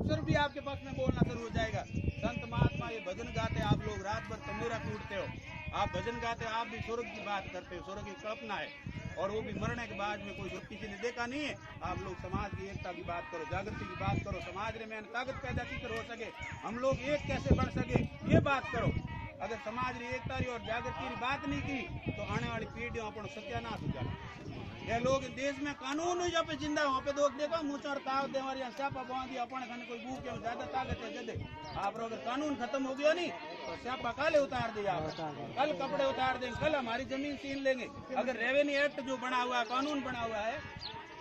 अफसर भी आपके पक्ष में बोलना शुरू हो जाएगा। संत महात्मा ये भजन गाते, आप लोग रात भर तंदूरा कूटते हो, आप भजन गाते हो, आप भी स्वर्ग की बात करते हो, स्वर्ग की कल्पना है, और वो भी मरने के बाद में कोई किसी ने देखा नहीं है। आप लोग समाज की एकता की बात करो, जागृति की बात करो, समाज में ताकत पैदा की हो सके, हम लोग एक कैसे बढ़ सके, ये बात करो। अगर समाज की एकता और जागृति की बात नहीं की तो आने वाली पीढ़ियों अपन सत्यानाश हो जाए। ये लोग देश में कानून जहाँ पे जिंदा वहाँ पे लोग देखो मुँह और ताव दे और स्यापा बांधी अपने खाने कोई भूख है ज्यादा ताकत है जदे आप अगर कानून खत्म हो गया नहीं तो स्यापा काले उतार दिया, कल कपड़े उतार देंगे, कल हमारी जमीन छीन लेंगे। अगर रेवेन्यू एक्ट जो बना हुआ है, कानून बना हुआ है,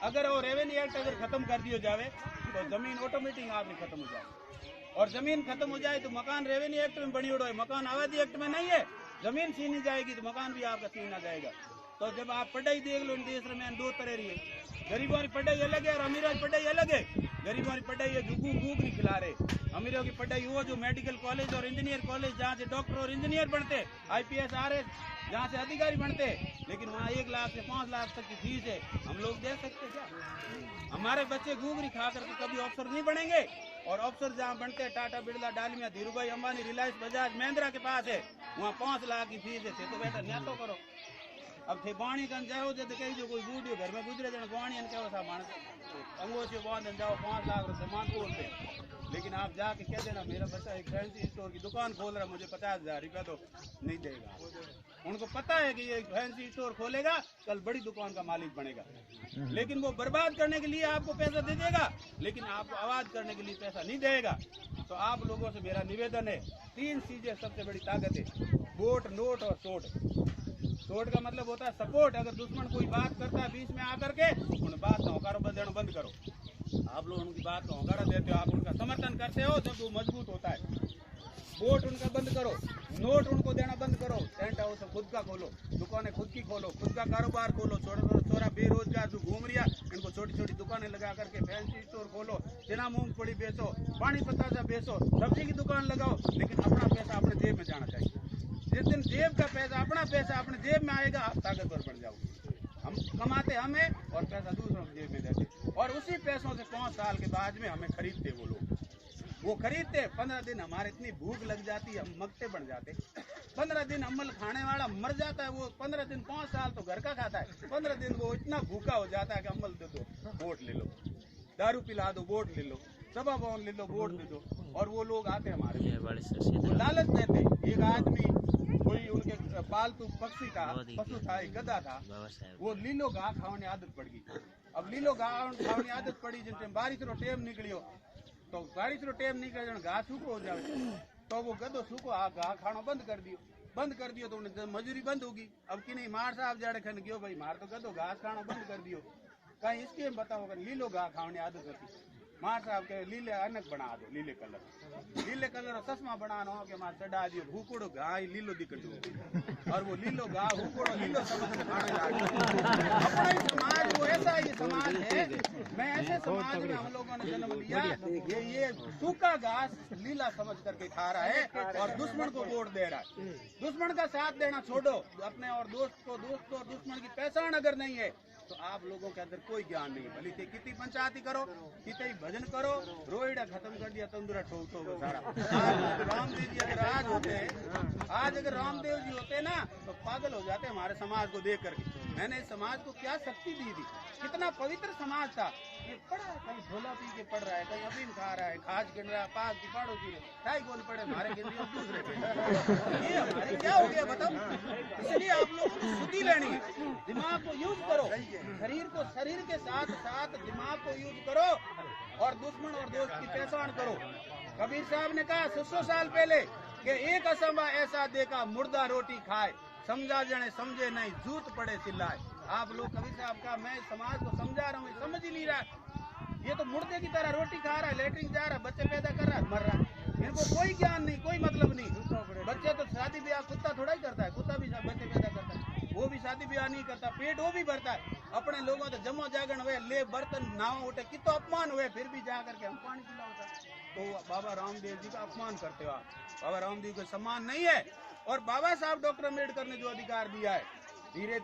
अगर वो रेवेन्यू एक्ट अगर खत्म कर दिया जावे तो जमीन ऑटोमेटिक आपने खत्म हो जाए, और जमीन खत्म हो जाए तो मकान रेवेन्यू एक्ट में बनी उड़ो है, मकान आबादी एक्ट में नहीं है, जमीन छीनी जाएगी तो मकान भी आपका छीना जाएगा। तो जब आप पढ़ाई देख लो देश में दो तरह रही है, गरीबों की पढ़ाई अलग है और अमीरों की पढ़ाई अलग है। गरीबों की पढ़ाई है जो भूख नहीं खिला रहे, अमीरों की पढ़ाई वो जो मेडिकल कॉलेज और इंजीनियर कॉलेज जहाँ से डॉक्टर और इंजीनियर बनते, IPS RS जहाँ से अधिकारी बनते, लेकिन वहाँ 1 लाख से 5 लाख तक की फीस है। हम लोग दे सकते क्या? हमारे बच्चे घूघरी खा कर तो कभी अफसर नहीं बनेंगे, और अफसर जहाँ बनते हैं टाटा बिरला डालमिया धीरूभाई अंबानी रिलायंस बजाज महिंद्रा के पास है, वहाँ 5 लाख की फीस है। तो बेटा न्या तो करो। अब थे बाणी कन जाओ जब कहीं जो कोई बूढ़ी घर में गुजरे जन बाणी क्या था मानस अंगोछे बांध जाओ 5 लाख रुपए मान बोलते, लेकिन आप जाके कह देना मेरा बच्चा एक फैंसी स्टोर की दुकान खोल रहा है, मुझे 50,000 रुपया तो नहीं देगा। उनको पता है कि ये फैंसी स्टोर खोलेगा कल बड़ी दुकान का मालिक बनेगा, लेकिन वो बर्बाद करने के लिए आपको पैसा दे देगा, लेकिन आपको आवाज करने के लिए पैसा नहीं देगा। तो आप लोगों से मेरा निवेदन है, 3 चीजें सबसे बड़ी ताकत है, वोट, नोट और सोट। सोट का मतलब होता है सपोर्ट। अगर दुश्मन कोई बात करता है बीच में आकर के उन बात का होकारो बंद करो। आप लोग उनकी बात का होकारा देते हो, आप उनका समर्थन करते हो जब वो मजबूत होता है। वोट उनका बंद करो, नोट उनको देना बंद करो, टेंट हाउस खुद का खोलो, दुकानें खुद की खोलो, खुद का कारोबार खोलो। छोरा बेरोजगार जो घूम रहा इनको छोटी छोटी दुकानें लगा करके फैंसी स्टोर खोलो, चना मूंगफली बेचो, पानी पतासा बेचो, सब्जी की दुकान लगाओ, लेकिन अपना पैसा अपने जेब में जाना चाहिए। जिस दिन जेब का पैसा अपने जेब में आएगा आप ताकतवर बन जाओगे। हम कमाते हमें और पैसा दूसरों की जेब में देते, और उसी पैसों से 5 साल के बाद में हमें खरीदते वो लोग। वो खरीदते 15 दिन हमारे इतनी भूख लग जाती है, हम मगते बन जाते। 15 दिन अम्मल खाने वाला मर जाता है, वो 15 दिन 5 साल तो घर का खाता है, 15 दिन वो इतना भूखा हो जाता है कि अम्मल दे दो, वोट ले लो, दारू पिला दो, वोट ले लो, सभा भवन ले लो, वोट दे दो। और वो लोग आते हमारे वो लालच देते। एक आदमी कोई उनके पालतू पक्षी था, पशु था, एक गधा था, वो लीलो घास खाने आदत पड़ गई। अब लीलो घास खाने आदत पड़ी जिनसे बारिश रो टेम निकलियो, तो बारिश रो टेम निकल घास सूखो हो जाए, तो वो गधो सूखो घास खाना बंद कर दियो तो उन्हें मजूरी बंद होगी। अब कि नहीं मार साहब जाड़े खन गयो भाई मार तो गधो घास खाना बंद कर दियो, कहीं इसके बताओ अगर लीलो घास खाने आदत होती मार साहब के लीले अनक बना दो, लीले कलर और चश्मा बनाना हो के मार चढ़ा दियो, हुकुड़ो घास लीलो दिक्कत हो, और वो लीलो घास हुकुड़ो लीलो समझ के खाने लगा। अपना ही समाज वो ऐसा ही समाज है, मैं ऐसे समाज में हम लोगों ने जन्म लिया, ये सूखा घास लीला समझ करके खा रहा है और दुश्मन को वोट दे रहा है। दुश्मन का साथ देना छोड़ो, अपने और दोस्त और दुश्मन की पहचान अगर नहीं है तो आप लोगों के अंदर कोई ज्ञान नहीं है। भली थे कितनी पंचायती करो, कितनी भजन करो, रोइडा खत्म कर दिया तंदूरा ठोक सारा। रामदेव जी अगर आज अगर रामदेव जी होते ना तो पागल हो जाते हमारे समाज को देख करके। मैंने इस समाज को क्या शक्ति दी थी, कितना पवित्र समाज था। ये पढ़ा है, कहीं झोला पी के पढ़ रहा है, कहीं अफीम खा रहा है, खाज गिन रहा है, पाक की पाड़ो की ढाई गोल पड़े हमारे गिन रही दूसरे के। ये हमारे क्या हो गया बताओ। इसलिए आप लोगों को शुद्धि लेनी है, दिमाग को यूज करो, शरीर के साथ साथ दिमाग को यूज करो, और दुश्मन और दोस्त की पहचान करो। कबीर साहब ने कहा 600 साल पहले कि एक असंभा ऐसा देखा मुर्दा रोटी खाए, समझा जने समझे नहीं, जूत पड़े चिल्लाए। आप लोग कबीर साहब का मैं समाज को समझा रहा हूँ, समझ ही नहीं रहा। ये तो मुर्दे की तरह रोटी खा रहा है, लेटरिन जा रहा है, बच्चे पैदा कर रहा है, मर रहा है। इनको कोई ज्ञान नहीं, कोई मतलब नहीं। बच्चे तो शादी ब्याह कुत्ता थोड़ा ही करता है, कुत्ता भी बच्चे पैदा करता है, वो भी शादी ब्याह नहीं करता, पेट वो भी भरता है। अपने लोगों तो जमो जागरण हुए, ले बर्तन नाव उठे, कितना अपमान हुए, फिर भी जा करके हम पानी पिलाओ। तो बाबा रामदेव जी का अपमान करते हो आप। बाबा रामदेव का सम्मान नहीं है। और बाबा साहब डॉक्टर अम्बेडकर ने जो अधिकार दिया है, धीरे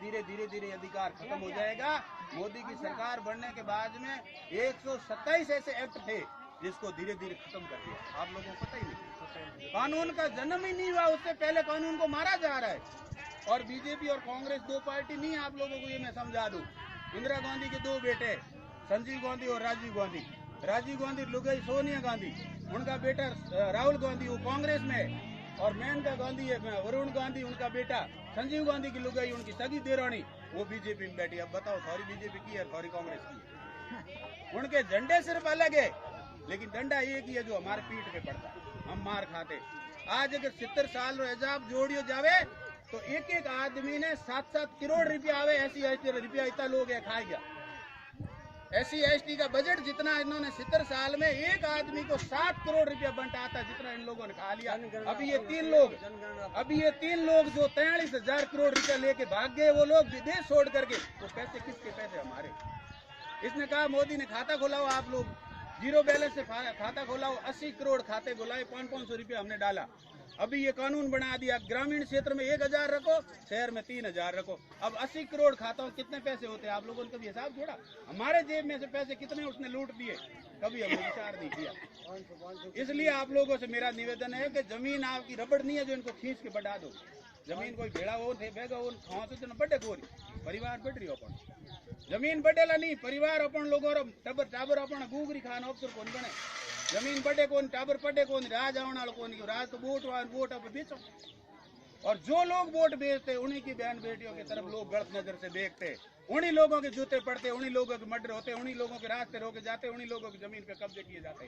धीरे अधिकार खत्म हो जाएगा। मोदी की सरकार बनने के बाद में 127 ऐसे एक्ट थे जिसको धीरे धीरे खत्म कर दिया। आप लोगों को पता ही नहीं, कानून का जन्म ही नहीं हुआ, उससे पहले कानून को मारा जा रहा है। और बीजेपी और कांग्रेस दो पार्टी नहीं, आप लोगों को ये मैं समझा दूं। इंदिरा गांधी के दो बेटे, संजीव गांधी और राजीव गांधी। राजीव गांधी लुगाई सोनिया गांधी, उनका बेटा राहुल गांधी वो कांग्रेस में, और मेनका गांधी है वरुण गांधी, उनका बेटा संजीव गांधी की लुगाई उनकी सगी देरानी, वो बीजेपी में बैठी। अब बताओ, सॉरी बीजेपी की है, सॉरी कांग्रेस की है। उनके झंडे सिर्फ अलग है, लेकिन डंडा एक ही है जो हमारे पीठ पे पड़ता है, हम मार खाते। आज अगर 70 साल एजाब जोड़ियो जावे तो एक एक आदमी ने 7-7 करोड़ रुपया आवे, ऐसी रुपया इतना लोग है खाए गया। SC/ST का बजट जितना इन्होंने 70 साल में एक आदमी को 7 करोड़ रुपया बंटा था, जितना इन लोगों ने खा लिया। अभी ये तीन लोग जो 43,000 करोड़ रुपया लेके भाग गए, वो लोग विदेश छोड़ करके, तो पैसे किसके पैसे? हमारे। इसने कहा मोदी ने खाता खोलाओ, आप लोग जीरो बैलेंस से खाता खोलाओ। 80 करोड़ खाते बुलाए, 500 रुपया हमने डाला। अभी ये कानून बना दिया, ग्रामीण क्षेत्र में 1,000 रखो, शहर में 3,000 रखो। अब 80 करोड़ खाता कितने पैसे होते हैं? आप लोगों ने कभी हिसाब जोड़ा? हमारे जेब में से पैसे कितने उसने लूट दिए, कभी हमने विचार नहीं किया। इसलिए आप लोगों से मेरा निवेदन है कि जमीन आपकी रबड़ नहीं है जो इनको खींच के बढ़ा दो। जमीन कोई भेड़ा हो बेगा हो खाओ तो बड़े गोरी परिवार बढ़ रही हो, अपन जमीन बढ़ेला नहीं, परिवार अपन लोगों टबर टाबर अपन गुगरी खान अफसर कौन बने, जमीन बढ़े कौन, टाबर पड़े कौन, राज आने कौन, राज तो वोट अब बेचो। और जो लोग वोट बेचते उन्हीं की बहन बेटियों की तरफ लोग गलत नजर से देखते, उन्हीं लोगों के जूते पड़ते, उन्हीं लोगों के मर्डर होते, उन्हीं लोगों के रास्ते रोके जाते, उन्हीं लोगों की जमीन पे कब्जे किए जाते।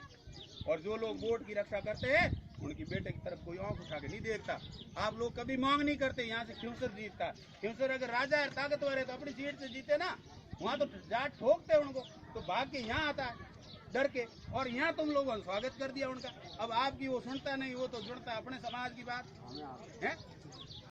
और जो लोग वोट की रक्षा करते हैं उनकी बेटे की तरफ कोई आंख उठा के नहीं देखता। आप लोग कभी मांग नहीं करते, यहाँ से क्यूसर जीतता। क्यूसर अगर राजा है, ताकतवर है, तो अपनी सीट से जीते ना, वहाँ तो जाट ठोकते उनको, तो भाग के यहाँ आता है डर के, और यहाँ तुम लोगों ने स्वागत कर दिया उनका। अब आपकी वो सुनता नहीं, वो तो जुड़ता अपने समाज की बात है।